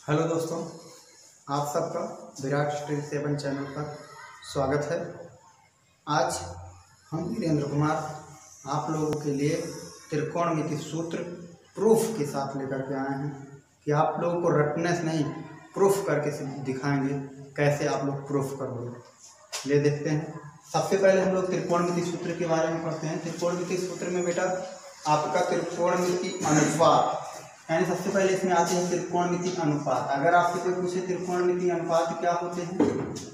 Hello दोस्तों, आप सबका विराट स्ट्रीम 7 चैनल पर स्वागत है। आज हम वीरेंद्र कुमार आप लोगों के लिए त्रिकोणमिति सूत्र प्रूफ के साथ लेकर के आए हैं कि आप लोगों को रटने से नहीं प्रूफ करके दिखाएंगे कैसे आप लोग प्रूफ करोगे। ले देखते हैं। सबसे पहले हम लोग त्रिकोणमिति सूत्र के बारे में पढ़ते हैं। त्रिकोणमिति सूत्र में बेटा आपका त्रिकोणमिति अनुपात, यानी सबसे पहले इसमें आते हैं त्रिकोणमिति अनुपात। अगर आपसे कोई पूछे त्रिकोणमिति अनुपात क्या होते हैं,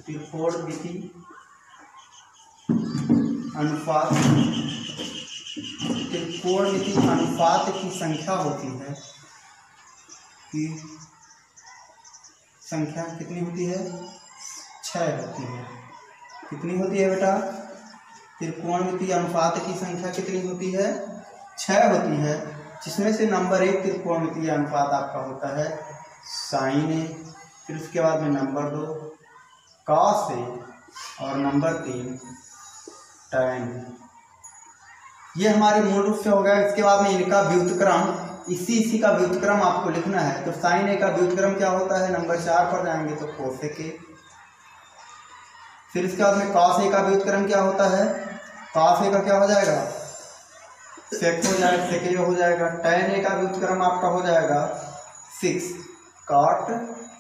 त्रिकोणमिति अनुपात त्रिकोणमिति अनुपात की संख्या होती है कि संख्या कितनी होती है, 6 होती है। कितनी होती है बेटा, त्रिकोणमिति अनुपात की संख्या कितनी होती है, 6 होती है, जिसमें से नंबर 1 त्रिकोणमितीय अनुपात आपका होता है साइन ए, फिर उसके बाद में नंबर 2 कॉस ए और नंबर 3 टैन। ये हमारे मूल रूप से हो गया। इसके बाद में इनका व्युत्क्रम, इसी का व्युत्क्रम आपको लिखना है। तो साइन ए का व्युत्क्रम क्या होता है, नंबर 4 पर जाएंगे तो कोसेक ए। फिर इसके बाद में कॉस ए का व्युत्क्रम क्या होता है, कॉस ए का क्या हो जाएगा, सेक हो जाएगा, सेक हो जाएगा। टैन ए का व्युत्क्रम आपका हो जाएगा 6 कॉट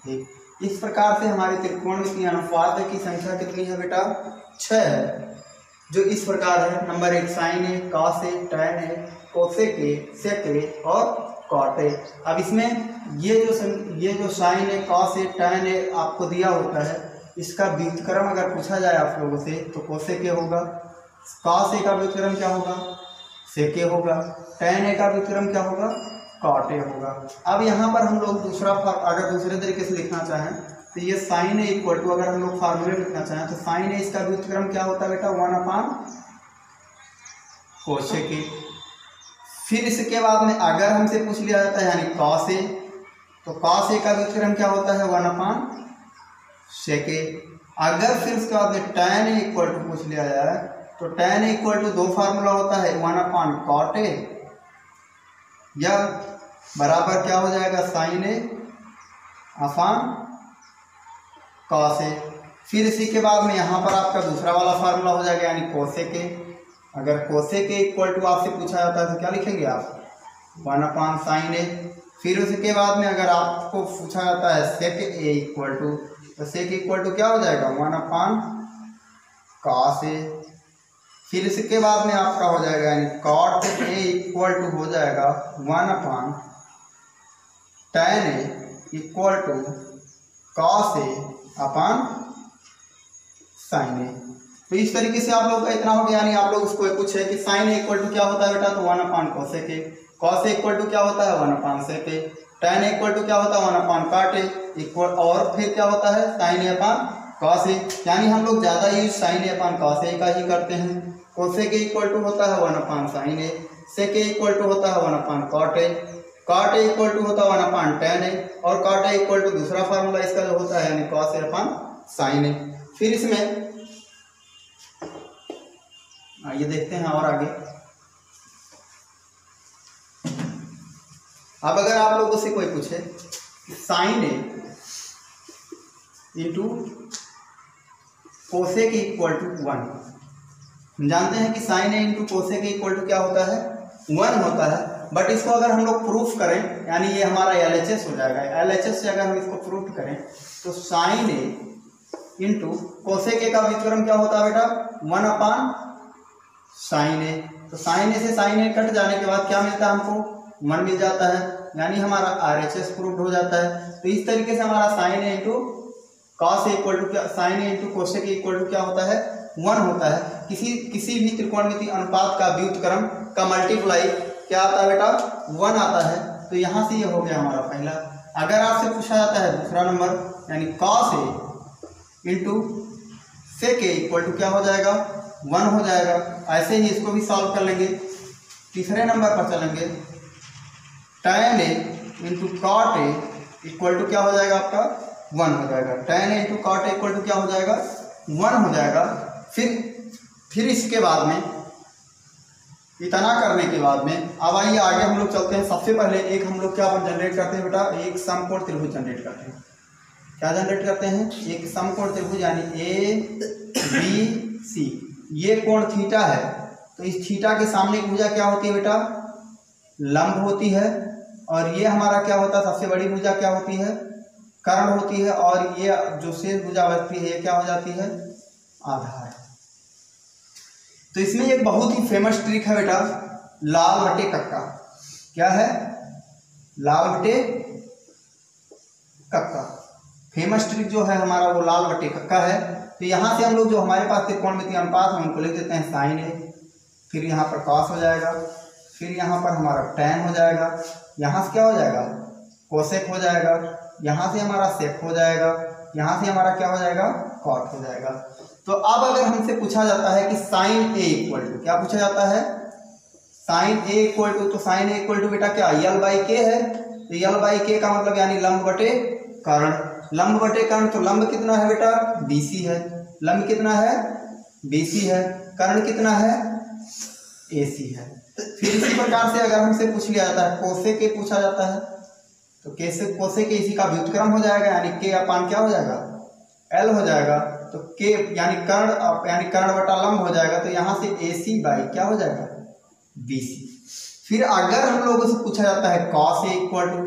ए। इस प्रकार से हमारे त्रिकोणमितीय अनुपात की संख्या कितनी है बेटा, 6 है, जो इस प्रकार है। Number 1 sign A, cos A, tan A, cosec A, sec A और कॉट ए। अब इसमें ये जो sine A, cos A, tan A आपको दिया होता है, इसका व्युत्क्रम अगर पूछा जाए आप लोगों से तो कोसेक ए होगा। कॉस ए का व्युत्क्रम क्या होगा, सेक ए होगा। टैन ए का व्युत्क्रम क्या होगा, कॉट ए होगा। अब यहाँ पर हम लोग अगर दूसरे तरीके से लिखना चाहें तो ये साइन ए इक्वल टू, अगर हम लोग फार्मूले लिखना चाहें तो साइन ए इसका व्युत्क्रम क्या होता है बेटा, 1/, कोसेक ए। फिर इसके बाद में अगर हमसे पूछ लिया जाता है यानी कॉस ए, तो कॉस ए का व्युत्क्रम क्या होता है, 1/, सेक ए। अगर फिर उसके बाद में टैन ए इक्वल टू पूछ लिया जाए तो tan A equal to 2 formula होता है, 1/, कॉट ए या बराबर क्या हो जाएगा, sine A upon cos A. फिर इसी के बाद में यहाँ पर आपका दूसरा वाला फार्मूला हो जाएगा यानी कोसेक ए। अगर कोसेक ए इक्वल टू आपसे पूछा जाता है तो क्या लिखेंगे आप, 1/, साइन ए। फिर उसके बाद में अगर आपको पूछा जाता है सेक ए इक्वल टू, तो सेक इक्वल टू क्या हो जाएगा, 1/, कॉस ए। फिर इसके बाद में आपका हो जाएगा यानी कॉट ए इक्वल टू हो जाएगा 1/, tan A equal to cos A upon sign A. तो इस तरीके से आप लोग का इतना हो गया। यानी आप लोग उसको पूछे कि साइन ए इक्वल टू क्या होता है बेटा, तो 1/, cosec A. Cos A equal to क्या होता है, 1/, sec A. Tan A equal to क्या होता है, 1/, कॉट ए इक्वल, और फिर क्या होता है, sine A upon cos A. यानी हम लोग ज़्यादा use sign A upon cos A का ही करते हैं। कोसेक ए इक्वल टू होता है 1/, sign A. Sec A equal to होता है 1/, cot A. Cot A equal to होता है 1/, टैन ए। और कॉट ए इक्वल टू दूसरा फार्मूला इसका जो होता है यानी cos A upon sign A. फिर इसमें ये देखते हैं और आगे। अब अगर आप लोगों से कोई पूछे sin A into cosec A equal to 1, हम जानते हैं कि sign A into cosec A equal to क्या होता है, 1 होता है। बट इसको अगर हम लोग प्रूफ करें, यानी ये हमारा LHS हो जाएगा। LHS से अगर हम इसको प्रूफ करें तो sign A into cosec A का व्युत्क्रम क्या होता है बेटा, 1/, साइन ए। तो साइन ए से साइन ए कट जाने के बाद क्या मिलता है हमको, 1 मिल जाता है, यानी हमारा RHS प्रूफ हो जाता है। तो इस तरीके से हमारा sine A into cos A equal to क्या, sine A into cosec A equal to क्या होता है, 1 होता है। किसी भी त्रिकोणमितीय अनुपात का व्युत्क्रम का मल्टीप्लाई क्या आता है बेटा, 1 आता है। तो यहाँ से ये हो गया हमारा पहला। अगर आपसे पूछा जाता है दूसरा नंबर यानी cos A into sec A equal to क्या हो जाएगा, 1 हो जाएगा। ऐसे ही इसको भी सॉल्व कर लेंगे। तीसरे नंबर पर चलेंगे, tan A into cot A equal to क्या हो जाएगा आपका, 1 हो जाएगा। Tan A into cot A equal to क्या हो जाएगा, 1 हो जाएगा। फिर इसके बाद में इतना करने के बाद में अब आइए आगे हम लोग चलते हैं। सबसे पहले एक हम लोग क्या जनरेट करते हैं बेटा, एक समकोण त्रिभुज जनरेट करते हैं। क्या जनरेट करते हैं? एक समकोण त्रिभुज यानी ABC। ये कोण थीटा है, तो इस थीटा के सामने की भुजा क्या होती है बेटा? लंब होती है। और ये हमारा क्या होता है? सबसे बड़ी भुजा क्या होती है? कर्ण होती है। और ये जो शेष भुजा बचती है ये क्या हो जाती है? आधार। तो इसमें एक बहुत ही फेमस ट्रिक है बेटा, लाल बटे कक्का। क्या है? लाल बटे कक्का। फेमस ट्रिक जो है हमारा वो लाल बटे कक्का है। तो यहाँ से हम लोग जो हमारे पास त्रिकोणमितीय अनुपात है उनको लिख देते हैं साइन ए, फिर यहाँ पर कॉस हो जाएगा, फिर यहाँ पर हमारा टैन हो जाएगा, यहाँ से क्या हो जाएगा? कोसेक हो जाएगा, यहाँ से हमारा सेक हो जाएगा, यहाँ से हमारा क्या हो जाएगा? कॉट हो जाएगा। तो अब अगर हमसे पूछा जाता है कि साइन ए इक्वल टू, क्या पूछा जाता है? साइन ए इक्वल टू, तो साइन ए इक्वल टू बेटा क्या? यल बाई के है। तो यल बाई के का मतलब यानी लंब बटे कर्ण। लंब बटे कर्ण, तो लंब कितना है बेटा? BC है। लंब कितना है? BC है। कर्ण कितना है? AC है। फिर इसी प्रकार से अगर हमसे पूछ लिया जाता है कोसेक ए पूछा जाता है, तो कोसेक AC का व्युत्क्रम हो जाएगा यानी के अपान क्या हो जाएगा? L हो जाएगा। तो के यानी कर्ण बटा लंब हो जाएगा। तो यहाँ से AC बाई क्या हो जाएगा? BC। फिर अगर हम लोगों से पूछा जाता है कॉस ए इक्वल टू,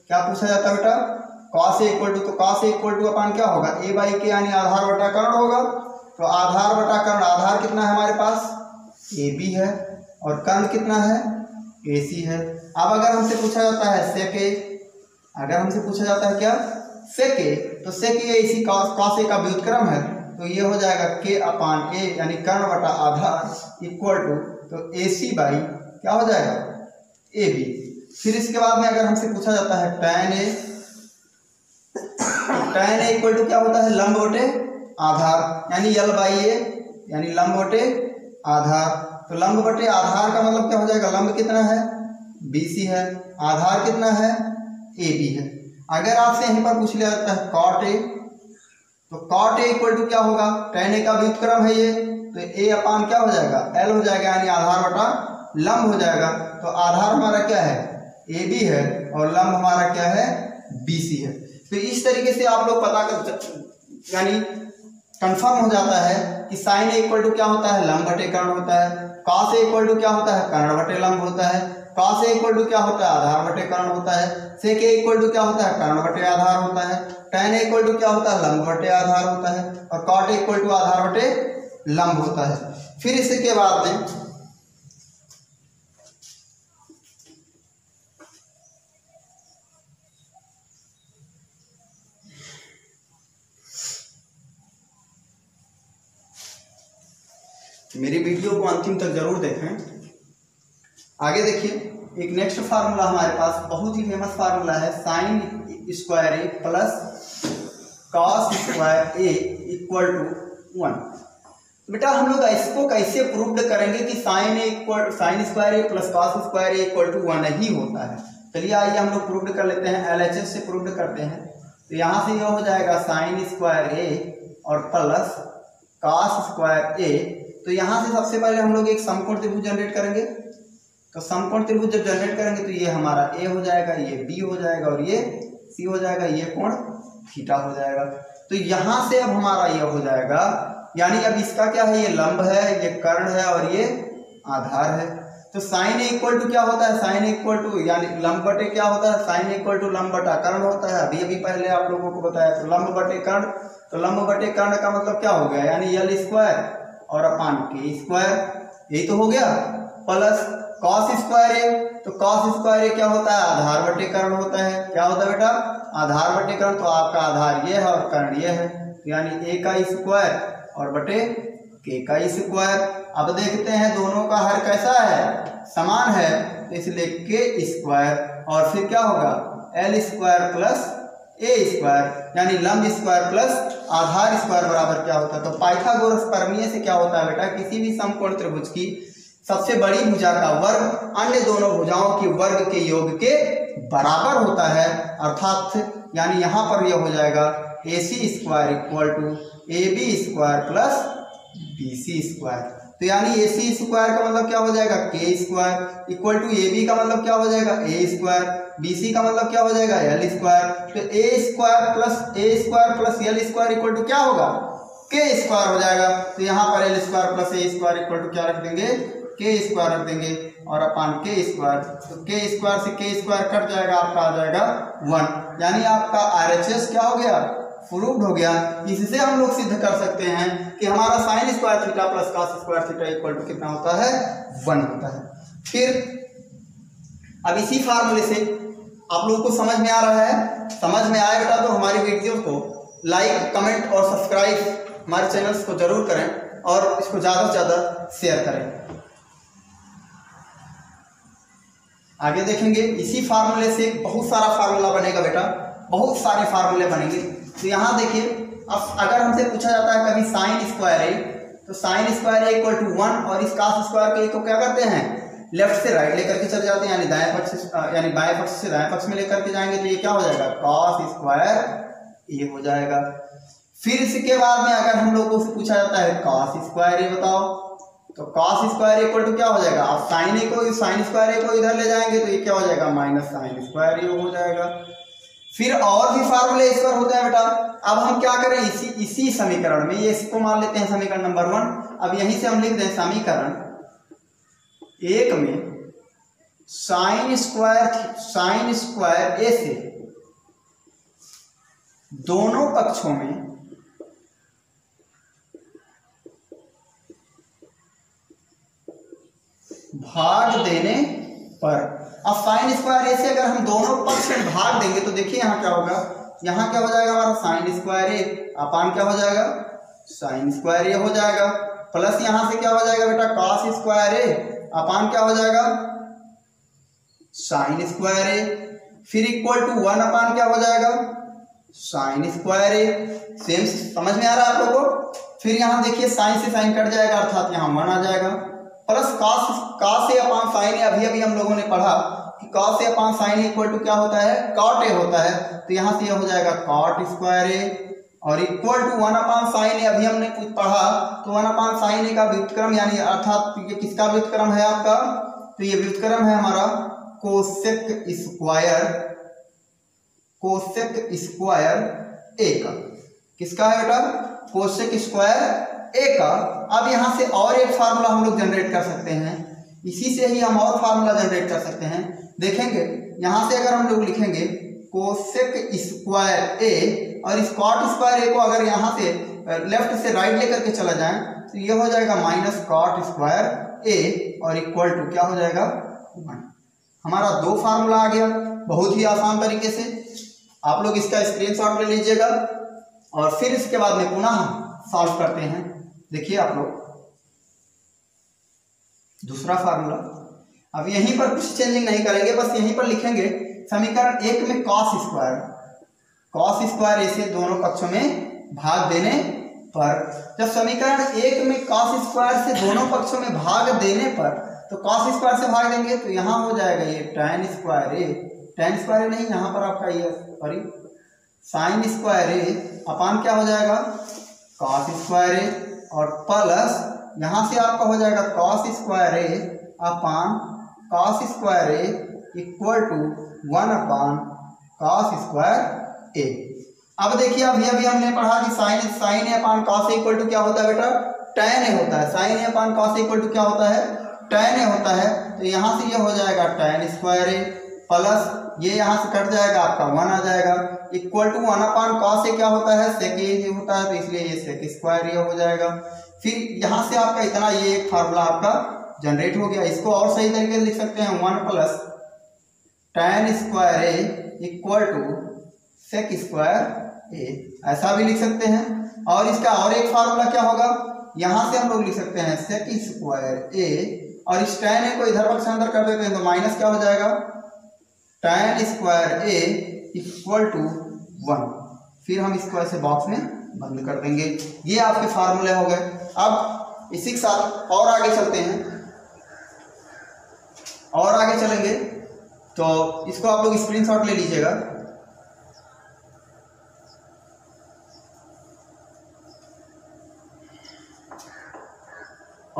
क्या पूछा जाता है बेटा? कॉस ए इक्वल टू, तो cos A equal two upon क्या होगा? A बाई के यानी आधार बटा कर्ण होगा। तो आधार बटा कर्ण, आधार कितना है हमारे पास? AB है। और कर्ण कितना है? AC है। अब अगर हमसे पूछा जाता है सेक ए, अगर हमसे पूछा जाता है क्या? सेक ए, तो सेक ए इसी कॉस ए का व्युत्क्रम है। तो ये हो जाएगा के अपान ए यानी कर्ण बटा आधार इक्वल टू, तो AC बाई क्या हो जाएगा? AB। फिर इसके बाद में अगर हमसे पूछा जाता है टैन ए, तो टैन ए इक्वल टू क्या होता है? लंब बटे आधार यानी यल बाई ए यानी लंब बटे आधार। तो लंब बटे आधार का मतलब क्या हो जाएगा? लंब कितना है? BC है। आधार कितना है? AB है। अगर आपसे यहीं पर पूछ लिया जाता है कॉट ए, तो कॉट ए इक्वल टू क्या होगा? टैन ए का व्युत्क्रम है ये, तो ए अपान क्या हो जाएगा? L हो जाएगा यानी आधार बटा लंब हो जाएगा। तो आधार हमारा क्या है? AB है और लंब हमारा क्या है? BC है। तो इस तरीके से आप लोग पता कर यानी कंफर्म हो जाता है कि साइन ए इक्वल टू क्या होता है? लंब बटे कर्ण होता है। कॉस ए इक्वल टू क्या होता है? कर्ण बटे लंब होता है। कॉस ए इक्वल टू क्या होता है? आधार बटे कर्ण होता है। सेक ए इक्वल टू क्या होता है? कर्ण बटे आधार होता है। टैन ए इक्वल टू क्या होता है? लंब बटे आधार होता है। और कॉट ए इक्वल टू आधार बटे लंब होता है। फिर इसके बाद में मेरी वीडियो को अंतिम तक जरूर देखें। आगे देखिए, एक नेक्स्ट फार्मूला हमारे पास बहुत ही फेमस फार्मूला है, sin square A plus cos square A equal to 1। बेटा हम लोग इसको कैसे प्रूव्ड करेंगे कि sin square A plus cos square A equal to 1 ही होता है? चलिए आइए हम लोग प्रूव्ड कर लेते हैं, LHS से प्रूव्ड करते हैं। तो यहाँ से यह हो जाएगा साइन स्क्वायर ए और प्लस कॉस स्क्वायर ए। तो यहाँ से सबसे पहले हम लोग एक समकोण त्रिभुज जनरेट करेंगे। तो समकोण त्रिभुज जब जनरेट करेंगे तो ये हमारा A हो जाएगा, ये B हो जाएगा और ये C हो जाएगा, ये कोण थीटा हो जाएगा। तो यहाँ से अब हमारा ये हो जाएगा यानी अब इसका क्या है? ये लंब है, ये कर्ण है और ये आधार है। तो साइन ए इक्वल टू क्या होता है? साइन इक्वल टू यानी लंब बटे क्या होता है? साइन इक्वल टू लंब बटा कर्ण होता है। अभी पहले आप लोगों को बताया। तो लंब बटे कर्ण, तो लंब बटे कर्ण का मतलब क्या हो गया? यानी यल स्क्वायर और अपान के स्क्वायर, यही तो हो गया। प्लस कॉस स्क्वायर ए, तो कॉस स्क्वायर ए क्या होता है? आधार बटे कर्ण होता है। क्या होता है बेटा? आधार बटे कर्ण। तो आपका आधार ये है और कर्ण ये है, तो यानी ए का स्क्वायर और बटे के का स्क्वायर। अब देखते हैं दोनों का हर कैसा है? समान है, तो इसलिए के स्क्वायर और फिर क्या होगा? L square plus A square यानी लंब स्क्वायर प्लस आधार स्क्वायर बराबर क्या होता है? तो पाइथागोरस प्रमेय से क्या होता है बेटा? किसी भी समकोण त्रिभुज की सबसे बड़ी भुजा का वर्ग अन्य दोनों भुजाओं के वर्ग के योग के बराबर होता है। अर्थात यानी यहाँ पर यह हो जाएगा AC square equal to AB square plus BC square. तो यानी ए सी स्क्वायर का मतलब क्या हो जाएगा के square equal to A B का मतलब क्या हो जाएगा ए स्क्वायर, बी सी का मतलब क्या हो जाएगा एल स्क्वायर। तो A square plus L square equal to क्या होगा के स्क्वायर हो जाएगा। तो यहाँ पर L square plus A square equal to क्या रख देंगे के स्क्वायर रख देंगे और अपान के स्क्वायर। तो के स्क्वायर से के स्क्वायर कट जाएगा, आपका आ जाएगा 1, यानी आपका आरएचएस क्या हो गया प्रूव्ड हो गया। इससे हम लोग सिद्ध कर सकते हैं कि हमारा sin square theta plus cos square theta equal to कितना होता है 1 होता है। फिर अब इसी फार्मूले से आप लोगों को समझ में आ रहा है, समझ में आए बेटा तो हमारी वीडियो को लाइक कमेंट और सब्सक्राइब हमारे चैनल्स को जरूर करें और इसको ज़्यादा से ज़्यादा शेयर करें। आगे देखेंगे इसी फार्मूले से बहुत सारा फार्मूला बनेगा बेटा, बहुत सारे फार्मूले बनेंगे। तो यहाँ देखिए अब अगर हमसे पूछा जाता है कभी साइन स्क्वायर ए, तो sin square A equal to 1 और इस कॉस स्क्वायर के को क्या करते हैं लेफ्ट से राइट लेकर के चले जाते हैं, यानी दाएं पक्ष से यानी बाएं पक्ष से दाएं पक्ष में लेकर के जाएंगे तो ये क्या हो जाएगा कॉस स्क्वायर ए हो जाएगा। फिर इसके बाद में अगर हम लोगों से पूछा जाता है कॉस स्क्वायर ए बताओ, तो कॉस स्क्वायर इक्वल टू क्या हो जाएगा, आप साइन स्क्वायर ए को इधर ले जाएंगे तो ये क्या हो जाएगा माइनस साइन स्क्वायर ए हो जाएगा। फिर और भी फार्मूले इस पर होते हैं बेटा। अब हम क्या करें इसी समीकरण में, ये इसको मान लेते हैं समीकरण नंबर 1। अब यहीं से हम लिख दें समीकरण 1 में साइन स्क्वायर ए से दोनों पक्षों में भाग देने पर, अब साइन स्क्वायर ए से अगर हम दोनों पक्ष में भाग देंगे तो देखिए यहाँ क्या होगा, यहाँ क्या हो जाएगा हमारा साइन स्क्वायर ए अपान क्या हो जाएगा साइन स्क्वायर ए हो जाएगा, प्लस यहाँ से क्या हो जाएगा बेटा कॉस स्क्वायर ए अपान क्या हो जाएगा साइन स्क्वायर ए, फिर इक्वल टू 1 अपान क्या हो जाएगा साइन स्क्वायर ए। सेम समझ में आ रहा है आप लोगों को। फिर यहाँ देखिए साइन से साइन कट जाएगा अर्थात यहाँ 1 आ जाएगा, plus cos A upon sin A. अभी हम लोगों ने पढ़ा कि cos A upon sin A equal to क्या होता है कॉट ए होता है, तो यहाँ से ये हो जाएगा कॉट स्क्वायर ए और equal to 1 upon sin A. अभी हमने कुछ पढ़ा तो 1 अपान साइन ए का व्युत्क्रम यानी अर्थात ये किसका व्युत्क्रम है आपका, तो ये व्युत्क्रम है हमारा कोसेक स्क्वायर ए का। किसका है बेटा कोसेक स्क्वायर ए का। अब यहाँ से और एक फार्मूला हम लोग जनरेट कर सकते हैं, इसी से ही हम और फार्मूला जनरेट कर सकते हैं। देखेंगे यहाँ से अगर हम लोग लिखेंगे कोसेक स्क्वायर ए और इस कॉट स्क्वायर ए को अगर यहाँ से लेफ्ट से राइट लेकर के चला जाए तो ये हो जाएगा माइनस कॉट स्क्वायर ए और इक्वल टू क्या हो जाएगा 1। हमारा 2 फार्मूला आ गया बहुत ही आसान तरीके से। आप लोग इसका स्क्रीनशॉट ले लीजिएगा और फिर इसके बाद में पुनः सॉल्व करते हैं। देखिए आप लोग दूसरा फार्मूला, अब यहीं पर कुछ चेंजिंग नहीं करेंगे, बस यहीं पर लिखेंगे समीकरण 1 में कॉस स्क्वायर ए से दोनों पक्षों में भाग देने पर। जब समीकरण 1 में कॉस स्क्वायर से दोनों पक्षों में भाग देने पर तो कॉस स्क्वायर से भाग देंगे तो यहाँ हो जाएगा ये tan स्क्वायर ए नहीं, यहाँ पर आपका ये सॉरी साइन स्क्वायर ए अपान क्या हो जाएगा कॉस स्क्वायर ए और प्लस यहाँ से आपका हो जाएगा cos square A upon cos square A equal to 1 upon cos square A. अब देखिए अभी हमने पढ़ा कि sign A upon cos A equal to क्या होता है बेटा tan ए होता है। Sine A upon cos A equal to क्या होता है tan ए होता है। तो यहाँ से ये हो जाएगा tan स्क्वायर ए प्लस ये यहाँ से कट जाएगा आपका 1 आ जाएगा इक्वल टू 1 अपान कॉस ए क्या होता है सेक ए होता है, तो इसलिए ये सेक स्क्वायर ए हो जाएगा। फिर यहाँ से आपका इतना ये एक फार्मूला आपका जनरेट हो गया। इसको और सही तरीके से लिख सकते हैं 1 plus tan square A equal to sec square A, ऐसा भी लिख सकते हैं। और इसका और एक फार्मूला क्या होगा, यहाँ से हम लोग लिख सकते हैं सेक स्क्वायर ए और इस tan ए को इधर पक्ष अंदर कर देते हैं तो माइनस क्या हो जाएगा tan square A equal to 1। फिर हम इसको ऐसे बॉक्स में बंद कर देंगे। ये आपके फार्मूले हो गए। अब इसी के साथ और आगे चलते हैं, और आगे चलेंगे तो इसको आप लोग स्क्रीनशॉट ले लीजिएगा।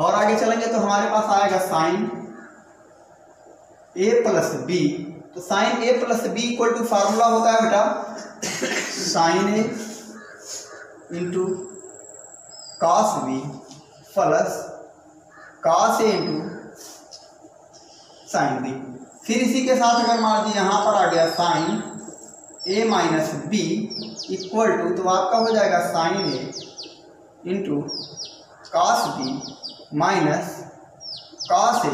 और आगे चलेंगे तो हमारे पास आएगा साइन ए प्लस बी। तो sign A plus B equal to formula होता है बेटा sine A into cos B plus cos A into sign B. फिर इसी के साथ अगर मान लीजिए यहाँ पर आ गया sine A minus B equal to, तो आपका हो जाएगा sine A into cos B minus cos A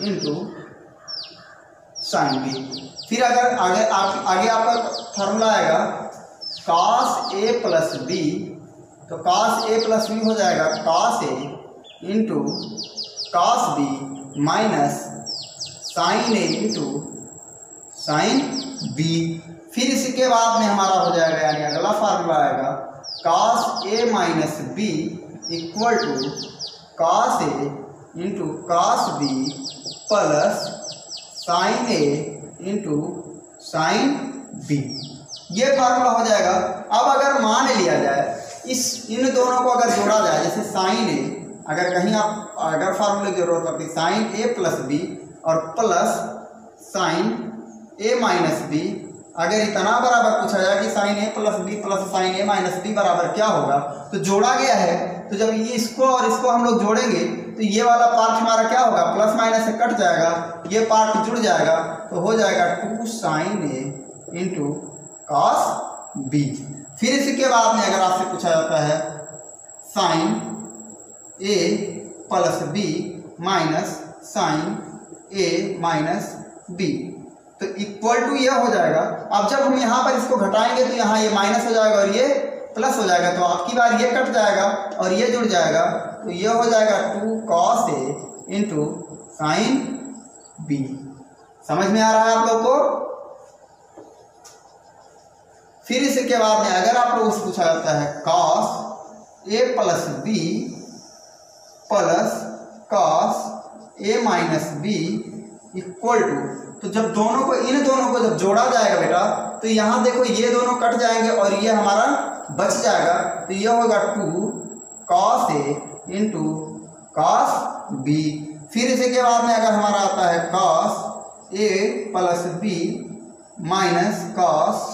into sign B. फिर अगर आगे आपका फार्मूला आएगा कॉस ए प्लस बी, तो कॉस ए प्लस बी हो जाएगा cos A into cos B minus sine A into sign B. फिर इसके बाद में हमारा हो जाएगा यानी अगला फार्मूला आएगा cos A minus B equal to cos A into cos B plus sin A into sign B. ये फार्मूला हो जाएगा। अब अगर मान लिया जाए इन दोनों को अगर जोड़ा जाए, जैसे साइन ए, अगर कहीं आप अगर फार्मूले की जरूरत पड़ती साइन ए प्लस बी और plus sin A minus B, अगर इतना बराबर पूछा जाए कि sign A plus B plus sin A minus B बराबर क्या होगा, तो जोड़ा गया है, तो जब ये इसको और इसको हम लोग जोड़ेंगे तो ये वाला पार्ट हमारा क्या होगा, प्लस माइनस से कट जाएगा, ये पार्ट जुड़ जाएगा, तो हो जाएगा 2 sign A into cos B. फिर इसके बाद में अगर आपसे पूछा जाता है sine A plus B minus sine A minus B, तो इक्वल टू ये हो जाएगा। अब जब हम यहाँ पर इसको घटाएंगे तो यहाँ ये माइनस हो जाएगा और ये प्लस हो जाएगा, तो आपकी बार ये कट जाएगा और ये जुड़ जाएगा, तो ये हो जाएगा 2 cos A into sine B. समझ में आ रहा है आप लोग को? फिर इसके बाद में अगर आप लोग से पूछा जाता है cos A plus B plus cos A minus B equal to, तो जब दोनों को इन दोनों को जब जोड़ा जाएगा बेटा, तो यहाँ देखो ये दोनों कट जाएंगे और ये हमारा बच जाएगा, तो ये होगा 2 cos A into cos B. फिर इसके बाद में अगर हमारा आता है cos A plus B minus cos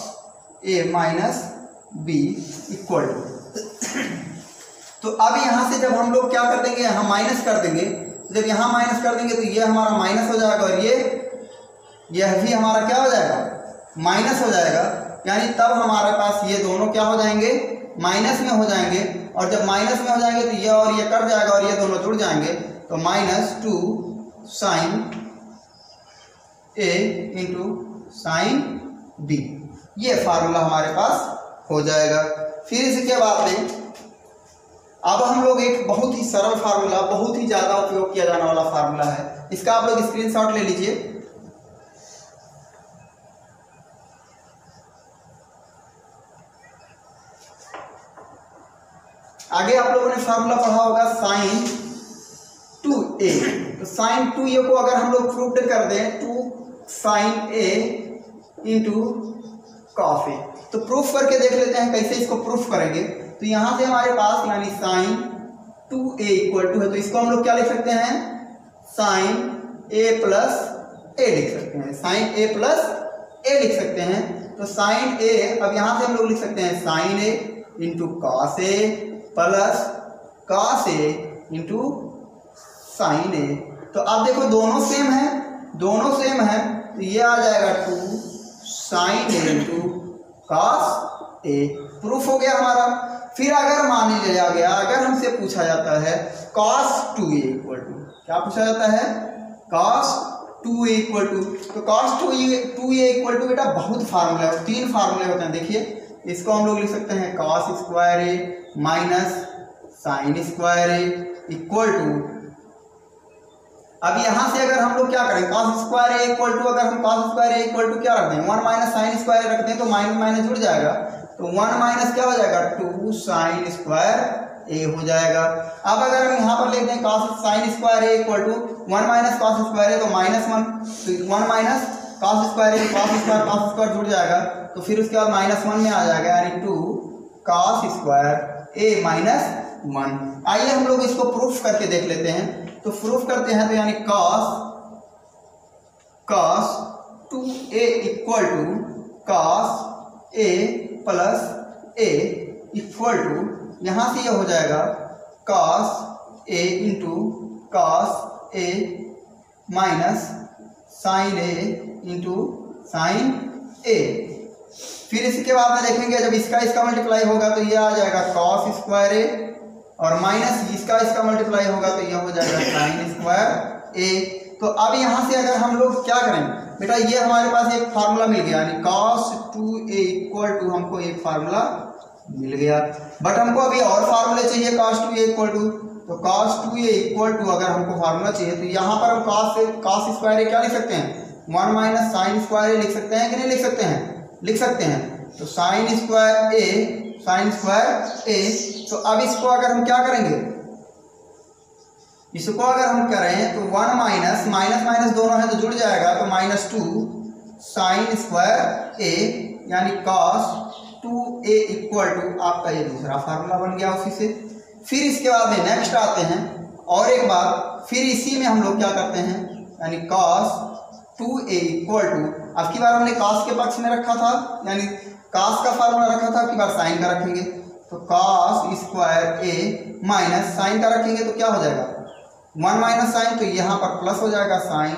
A minus B equal to, तो अब यहाँ से जब हम लोग क्या कर देंगे, यहाँ माइनस कर देंगे, जब यहाँ माइनस कर देंगे तो ये हमारा माइनस हो जाएगा और यह भी हमारा क्या हो जाएगा, माइनस हो जाएगा, यानी तब हमारे पास ये दोनों क्या हो जाएंगे, माइनस में हो जाएंगे, और जब माइनस में हो जाएंगे तो ये और ये कट जाएगा और ये दोनों जुड़ जाएंगे, तो -2 sign A into sign B, ये फार्मूला हमारे पास हो जाएगा। फिर इसके बाद में अब हम लोग एक बहुत ही सरल फार्मूला, बहुत ही ज़्यादा उपयोग किया जाने वाला फार्मूला है, इसका आप लोग स्क्रीनशॉट ले लीजिए। आगे आप लोगों ने फार्मूला पढ़ा होगा साइन 2a, तो साइन 2a को अगर हम लोग प्रूफ कर दें 2 साइन ए इंटू कॉस ए, तो प्रूफ करके देख लेते हैं कैसे इसको प्रूफ करेंगे। तो यहाँ से हमारे पास यानी साइन 2a इक्वल टू है, तो इसको हम लोग क्या लिख सकते हैं, साइन a प्लस ए लिख सकते हैं, साइन a प्लस ए लिख सकते हैं। तो साइन a, अब यहाँ से हम लोग लिख सकते हैं sine a into cos A plus cos A into sine A. तो अब देखो दोनों सेम है, दोनों सेम है, तो ये आ जाएगा 2 sign A into cos A, proof हो गया हमारा। फिर अगर मान लिया गया, अगर हमसे पूछा जाता है cos 2a इक्वल टू, क्या पूछा जाता है, cos 2a इक्वल टू, तो cos 2a इक्वल टू बेटा बहुत फार्मूला है, 3 फार्मूले होते हैं। देखिए इसको हम लोग लिख सकते हैं cos square A minus sin square A equal to, अब यहाँ से अगर हम लोग क्या करें, cos square A equal to, अगर हम cos square A equal to क्या रखते हैं, 1 माइनस साइन स्क्वायर रखते हैं, तो माइनस माइनस जुड़ जाएगा, तो 1 माइनस क्या हो जाएगा, 2 साइन स्क्वायर ए हो जाएगा। अब अगर हम यहाँ पर लिखते हैं cos sine square A equal to 1 minus cos square A, तो -1, तो 1 minus cos square A, cos square जुड़ जाएगा, तो फिर उसके बाद -1 में आ जाएगा, यानी 2 cos स्क्वायर a माइनस 1। आइए हम लोग इसको प्रूफ करके देख लेते हैं। तो प्रूफ करते हैं तो यानी cos 2a equal to cos a plus a equal to यहाँ से यह हो जाएगा cos a into cos a minus sin a into sin a। फिर इसके बाद में देखेंगे जब इसका मल्टीप्लाई होगा तो यह आ जाएगा cos स्क्वायर a और माइनस इसका मल्टीप्लाई होगा तो यह हो जाएगा साइन स्क्वायर a। तो अब यहाँ से अगर हम लोग क्या करें बेटा, ये हमारे पास एक फार्मूला मिल गया यानी cos 2a इक्वल टू हमको एक फार्मूला मिल गया। बट हमको अभी और फार्मूले चाहिए cos 2a इक्वल टू, तो cos 2a इक्वल टू अगर हमको फार्मूला चाहिए तो यहाँ पर हम cos स्क्वायर a क्या लिख सकते हैं 1 माइनस साइन स्क्वायर a लिख सकते हैं कि नहीं लिख सकते हैं, लिख सकते हैं। तो साइन स्क्वायर a, तो अब इसको अगर हम क्या करेंगे, इसको अगर हम करें तो 1 माइनस माइनस दोनों है तो जुड़ जाएगा तो -2 साइन स्क्वायर a यानी cos 2a इक्वल टू आपका ये दूसरा फार्मूला बन गया उसी से। फिर इसके बाद में नेक्स्ट आते हैं और एक बार फिर इसी में हम लोग क्या करते हैं यानी cos 2a इक्वल टू, अब की बार हमने cos के पक्ष में रखा था यानी cos का फार्मूला रखा था, अब की बार साइन का रखेंगे तो cos square a minus sin का रखेंगे तो क्या हो जाएगा 1 माइनस साइन, तो यहाँ पर प्लस हो जाएगा sin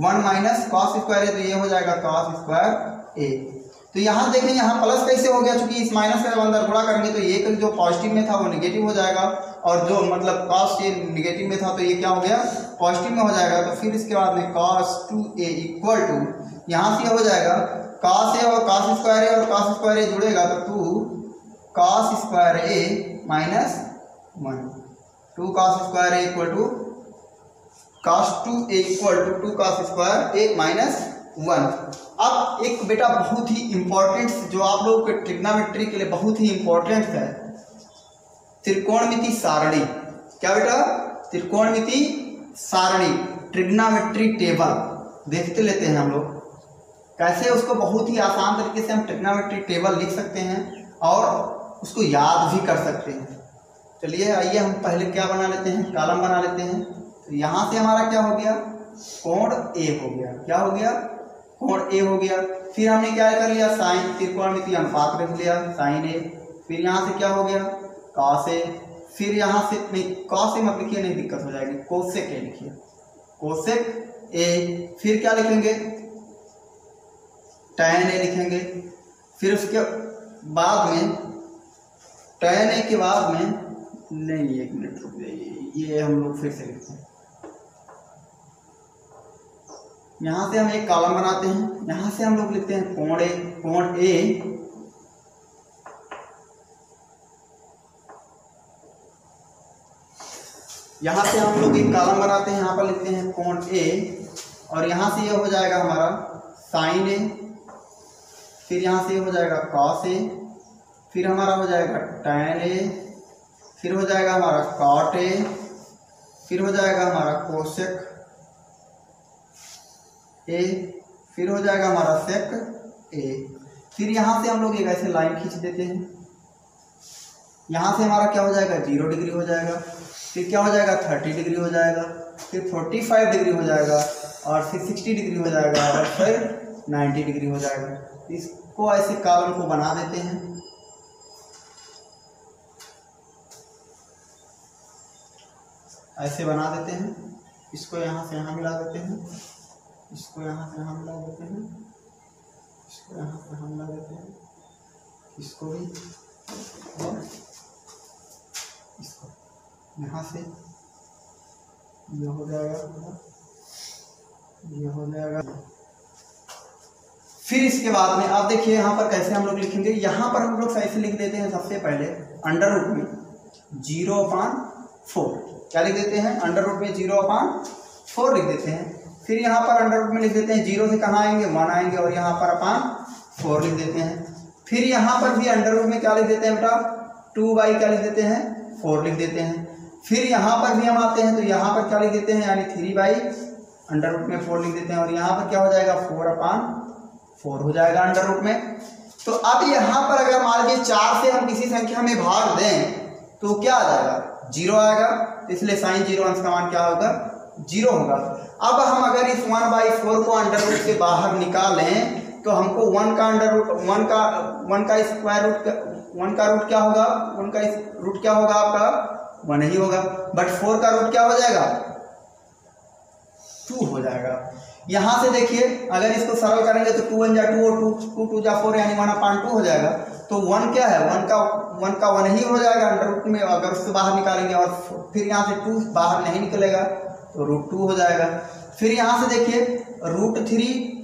1 minus cos square a तो ये हो जाएगा cos स्क्वायर a। तो यहाँ देखें यहाँ प्लस कैसे हो गया, चूंकि इस माइनस का जब अंदर गुणा करेंगे तो ये जो पॉजिटिव में था वो निगेटिव हो जाएगा और जो मतलब cos ये निगेटिव में था तो ये क्या हो गया पॉजिटिव में हो जाएगा। तो फिर इसके बाद में cos 2a इक्वल टू यहाँ से हो जाएगा cos a और cos स्क्वायर a और cos स्क्वायर a जुड़ेगा तो 2 cos square a minus 1, 2 cos square a equal to cos 2a equal to 2 cos square a minus 1। अब एक बेटा बहुत ही इंपॉर्टेंट जो आप लोगों के ट्रिग्नोमेट्री के लिए बहुत ही इंपॉर्टेंट है, त्रिकोणमिति सारणी। क्या बेटा, त्रिकोणमिति सारणी, ट्रिग्नोमेट्री टेबल देखते लेते हैं हम लोग कैसे उसको बहुत ही आसान तरीके से हम ट्रिग्नोमेट्री टेबल लिख सकते हैं और उसको याद भी कर सकते हैं। चलिए आइए हम पहले क्या बना लेते हैं, कॉलम बना लेते हैं। तो यहाँ से हमारा क्या हो गया कोण A हो गया, क्या हो गया कोण A हो गया। फिर हमने क्या कर लिया साइन त्रिकोणमिति अनुपात रख लिया साइन A। फिर यहाँ से क्या हो गया cos A, फिर यहाँ से नहीं cos A मत लिखिए नहीं दिक्कत हो जाएगी, कोसेक A लिखिए कोसेक A। फिर क्या लिखेंगे tan A लिखेंगे। फिर उसके बाद में tan A के बाद में नहीं एक मिनट रुक जाइए, ये हम लोग फिर से लिखते हैं। यहाँ से हम एक कॉलम बनाते हैं, यहाँ से हम लोग लिखते हैं कोण A यहाँ से हम लोग एक कॉलम बनाते हैं, यहाँ पर लिखते हैं कोण A और यहाँ से ये हो जाएगा हमारा साइन A, फिर यहाँ से ये हो जाएगा cos A, फिर हमारा हो जाएगा tan A, फिर हो जाएगा हमारा cot A, फिर हो जाएगा हमारा कोसेक A, फिर हो जाएगा हमारा सेक A। फिर यहाँ से हम लोग एक ऐसे लाइन खींच देते हैं, यहाँ से हमारा क्या हो जाएगा 0 डिग्री हो जाएगा, फिर क्या हो जाएगा 30 डिग्री हो जाएगा, फिर 45 डिग्री हो जाएगा और फिर 60 डिग्री हो जाएगा और फिर 90 डिग्री हो जाएगा। इसको ऐसे कॉलम को बना देते हैं। ऐसे बना देते हैं, इसको यहाँ से यहाँ मिला देते हैं, इसको यहाँ से यहाँ मिला देते हैं, इसको यहाँ से यहाँ मिला देते हैं, इसको भी और इसको यहाँ से ये हो जाएगा, ये हो जाएगा। फिर इसके बाद में आप देखिए यहाँ पर कैसे हम लोग लिखेंगे, यहाँ पर हम लोग ऐसे लिख देते हैं सबसे पहले अंडर रूट में 0/4, क्या लिख देते हैं अंडर रूट में 0/4 लिख देते हैं। फिर यहाँ पर अंडर रूट में लिख देते हैं 0 से कहाँ आएंगे 1 आएंगे और यहाँ पर अपान 4 लिख देते हैं। फिर यहाँ पर भी अंडर रूट में क्या लिख देते हैं बेटा 2/, क्या लिख देते हैं 4 लिख देते हैं। फिर यहाँ पर भी हम आते हैं तो यहाँ पर क्या लिख देते हैं यानी 3/, अंडर रूट में 4 लिख देते हैं और यहाँ पर क्या हो जाएगा 4/4 हो जाएगा अंडर रूट में। तो अब यहाँ पर अगर मान लीजिए 4 से हम किसी संख्या में भाग दें तो क्या आ जाएगा, 0 आएगा, इसलिए साइन 0 अंश का मान क्या होगा, 0 होगा। अब हम अगर इस 1/4 को अंडर रूट से बाहर निकालें तो हमको 1 का स्क्वायर रूट 1 का रूट क्या होगा, 1 का रूट क्या होगा आपका 1 ही होगा, बट 4 का रूट क्या हो जाएगा, 2 हो जाएगा। यहाँ से देखिए अगर इसको सरल करेंगे तो 2 1 जा 2 और 2 2 जा 4 यानी 1/2 हो जाएगा। तो 1 क्या है, 1 का 1 ही हो जाएगा अंडर रूट में, अगर उससे बाहर निकालेंगे और फिर यहाँ से 2 बाहर नहीं निकलेगा तो √2 हो जाएगा। फिर यहाँ से देखिए √3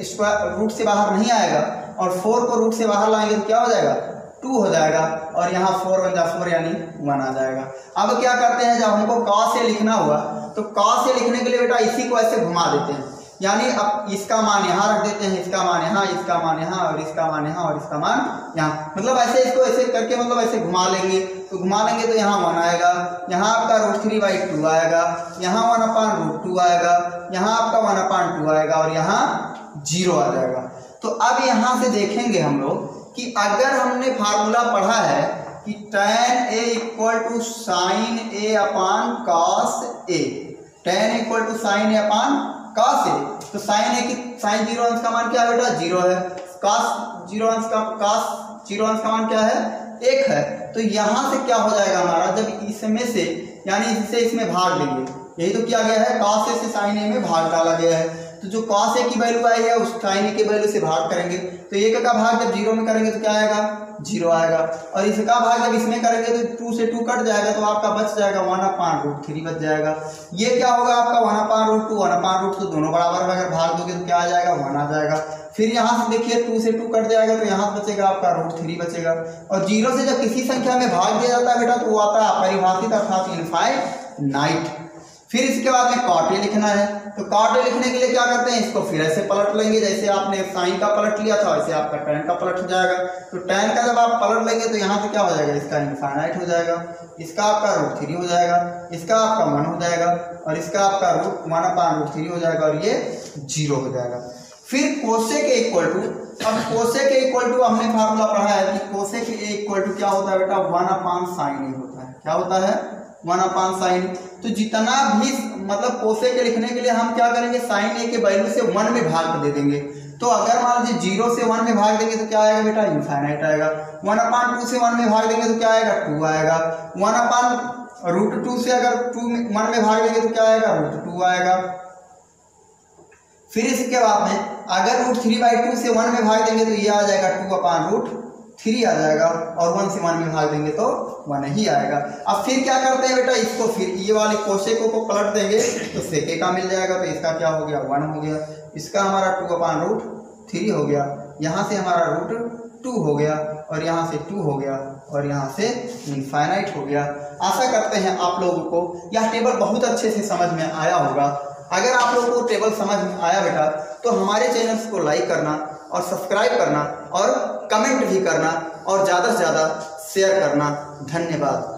स्क्वायर रूट से बाहर नहीं आएगा और 4 को रूट से बाहर लाएंगे तो क्या हो जाएगा, 2 हो जाएगा, और यहाँ 4 1 जा 4 यानी 1 आ जाएगा। अब क्या करते हैं, जब हमको cos से लिखना हुआ तो cos से लिखने के लिए बेटा इसी को ऐसे घुमा देते हैं, यानी अब इसका मान यहाँ रख देते हैं, इसका मान यहाँ, इसका मान यहाँ, और इसका मान यहाँ, और इसका मान यहाँ, मतलब ऐसे इसको ऐसे करके मतलब ऐसे घुमा लेंगे तो यहाँ 1 आएगा, यहाँ आपका √3/2 आएगा, यहाँ 1/√2 आएगा, यहाँ आपका 1/2 आएगा, और यहाँ 0 आ जाएगा। तो अब यहाँ से देखेंगे हम लोग कि अगर हमने फार्मूला पढ़ा है कि tan A = sin A cos A, tan A = sin A cos A, तो sin 0 अंश का मान क्या है बेटा, 0 है, cos 0 अंश का मान क्या है, 1 है। तो यहाँ से क्या हो जाएगा हमारा, जब इसमें से यानी इससे इसमें भाग लेंगे, यही तो किया गया है, cos A से sin A में भाग डाला गया है, तो जो cos A की वैल्यू आई है उस sin A की वैल्यू से भाग करेंगे, तो 1 का भाग जब 0 में करेंगे तो क्या आएगा, 0 आएगा, और इसका भाग जब इसमें करेंगे तो 2 से 2 कट जाएगा तो आपका बच जाएगा 1/√3 बच जाएगा। ये क्या होगा आपका 1/√2, 1/√2 तो दोनों बराबर अगर भाग दोगे तो क्या आ जाएगा, 1 आ जाएगा। फिर यहाँ से देखिए 2 से 2 कट जाएगा तो यहाँ बचेगा आपका √3 बचेगा, और 0 से जब किसी संख्या में भाग दिया जाता है बेटा तो वो आता है अपरिभाषित अर्थात इनफाइनाइट। फिर इसके बाद में cot A लिखना है, तो cot A लिखने के लिए क्या करते हैं, इसको फिर ऐसे पलट लेंगे, जैसे आपने sin का पलट लिया था वैसे आपका tan का पलट हो जाएगा। तो tan का जब आप पलट लेंगे तो यहाँ से क्या हो जाएगा, इसका इनफाइनाइट हो जाएगा, इसका आपका √3 हो जाएगा, इसका आपका 1 हो जाएगा, और इसका आपका 1/√3 हो जाएगा, और ये 0 हो जाएगा। फिर cosec A = अब cosec A = हमने फार्मूला पढ़ा है कि cosec A = क्या होता है बेटा, 1/sin A होता है। क्या होता है, 1/sin। तो जितना भी मतलब cosec लिखने के लिए हम क्या करेंगे, sin A के वैल्यू से 1 में भाग दे देंगे। तो अगर मान लीजिए 0 से 1 में भाग देंगे तो क्या आएगा बेटा, इनफाइनाइट आएगा। 1/2 से 1 में भाग देंगे तो क्या आएगा, 2 आएगा। 1/√2 से अगर 1 में भाग देंगे तो क्या आएगा, √2 आएगा। फिर इसके बाद में अगर √3/2 से 1 में भाग देंगे तो ये आ जाएगा 2/√3 आ जाएगा, और 1 से 1 में भाग देंगे तो 1 ही आएगा। अब फिर क्या करते हैं बेटा, इसको फिर ये वाले कोशेकों को पलट देंगे तो सेके का मिल जाएगा, तो इसका क्या हो गया, 1 हो गया, इसका हमारा 2/√3 हो गया, यहाँ से हमारा √2 हो गया, और यहाँ से 2 हो गया, और यहाँ से इनफाइनाइट हो गया। आशा करते हैं आप लोगों को यह टेबल बहुत अच्छे से समझ में आया होगा। अगर आप लोगों को टेबल समझ में आया बेटा तो हमारे चैनल्स को लाइक करना और सब्सक्राइब करना और कमेंट भी करना और ज़्यादा से ज़्यादा शेयर करना। धन्यवाद।